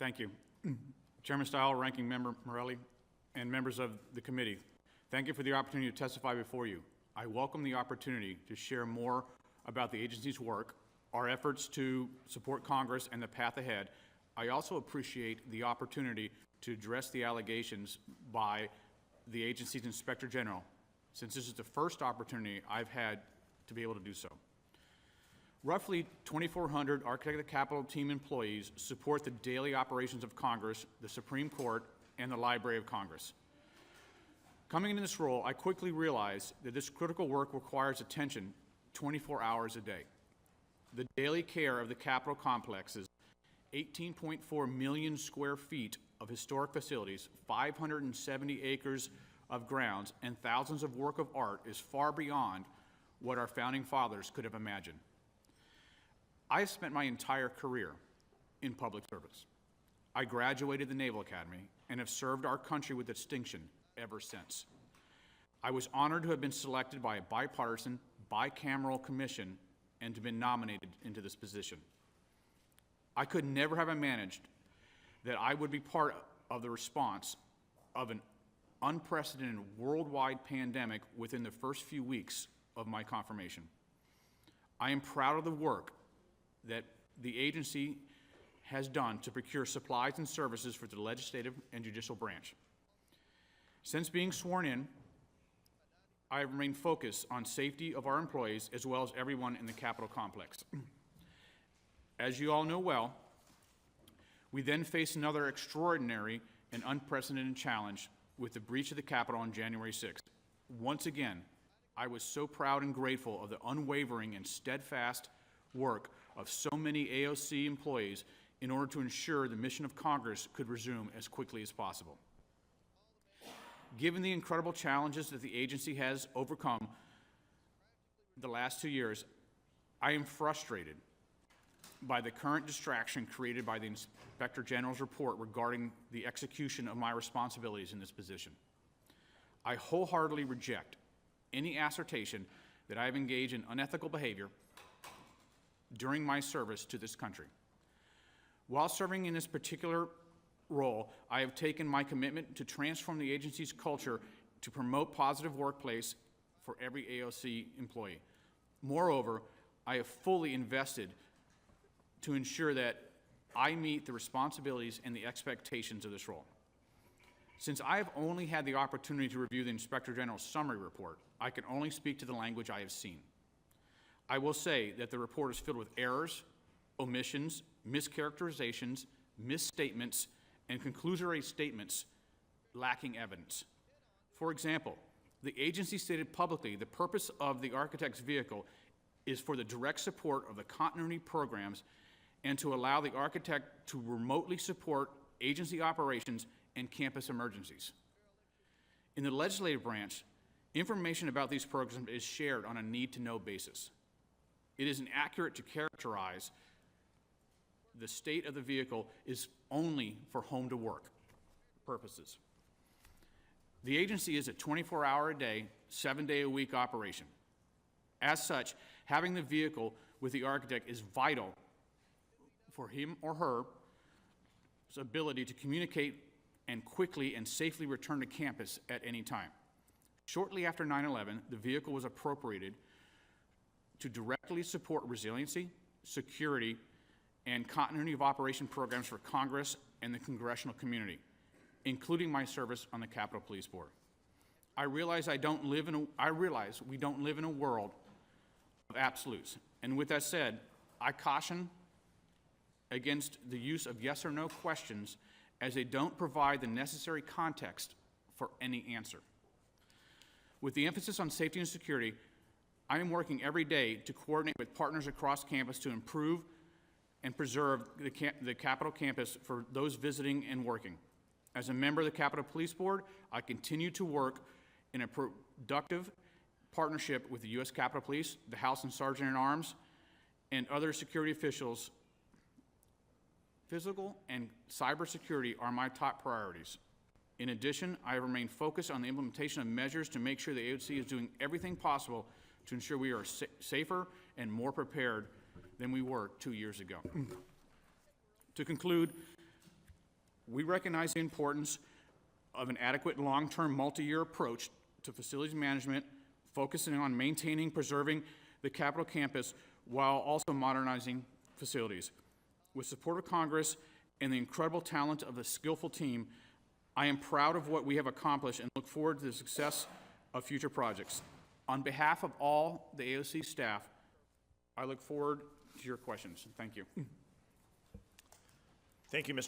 Thank you. Chairman Stile, Ranking Member Morelli, and members of the committee, thank you for the opportunity to testify before you. I welcome the opportunity to share more about the agency's work, our efforts to support Congress, and the path ahead. I also appreciate the opportunity to address the allegations by the agency's Inspector General, since this is the first opportunity I've had to be able to do so. Roughly 2,400 Architect of the Capitol team employees support the daily operations of Congress, the Supreme Court, and the Library of Congress. Coming into this role, I quickly realized that this critical work requires attention 24 hours a day. The daily care of the Capitol complex's 18.4 million square feet of historic facilities, 570 acres of grounds, and thousands of work of art is far beyond what our founding fathers could have imagined. I have spent my entire career in public service. I graduated the Naval Academy and have served our country with distinction ever since. I was honored to have been selected by a bipartisan, bicameral commission and to have been nominated into this position. I could never have imagined that I would be part of the response of an unprecedented worldwide pandemic within the first few weeks of my confirmation. I am proud of the work that the agency has done to procure supplies and services for the legislative and judicial branch. Since being sworn in, I have remained focused on safety of our employees as well as everyone in the Capitol complex. As you all know well, we then faced another extraordinary and unprecedented challenge with the breach of the Capitol on January 6th. Once again, I was so proud and grateful of the unwavering and steadfast work of so many AOC employees in order to ensure the mission of Congress could resume as quickly as possible. Given the incredible challenges that the agency has overcome the last 2 years, I am frustrated by the current distraction created by the Inspector General's report regarding the execution of my responsibilities in this position. I wholeheartedly reject any assertion that I have engaged in unethical behavior during my service to this country. While serving in this particular role, I have taken my commitment to transform the agency's culture to promote positive workplace for every AOC employee. Moreover, I have fully invested to ensure that I meet the responsibilities and the expectations of this role. Since I have only had the opportunity to review the Inspector General's summary report, I can only speak to the language I have seen. I will say that the report is filled with errors, omissions, mischaracterizations, misstatements, and conclusory statements lacking evidence. For example, the agency stated publicly the purpose of the architect's vehicle is for the direct support of the continuity programs and to allow the architect to remotely support agency operations and campus emergencies. In the legislative branch, information about these programs is shared on a need-to-know basis. It is inaccurate to characterize the state of the vehicle is only for home-to-work purposes. The agency is a 24-hour-a-day, 7-day-a-week operation. As such, having the vehicle with the architect is vital for him or her ability to communicate and quickly and safely return to campus at any time. Shortly after 9/11, the vehicle was appropriated to directly support resiliency, security, and continuity of operation programs for Congress and the congressional community, including my service on the Capitol Police Board. I realize we don't live in a world of absolutes. And with that said, I caution against the use of yes or no questions as they don't provide the necessary context for any answer. With the emphasis on safety and security, I am working every day to coordinate with partners across campus to improve and preserve the Capitol campus for those visiting and working. As a member of the Capitol Police Board, I continue to work in a productive partnership with the U.S. Capitol Police, the House and Sergeant at Arms, and other security officials. Physical and cybersecurity are my top priorities. In addition, I remain focused on the implementation of measures to make sure the AOC is doing everything possible to ensure we are safer and more prepared than we were 2 years ago. To conclude, We recognize the importance of an adequate long-term multi-year approach to facilities management, focusing on maintaining, preserving the Capitol campus while also modernizing facilities. With support of Congress and the incredible talent of the skillful team, I am proud of what we have accomplished and look forward to the success of future projects. On behalf of all the AOC staff, I look forward to your questions. Thank you. Thank you, Mr.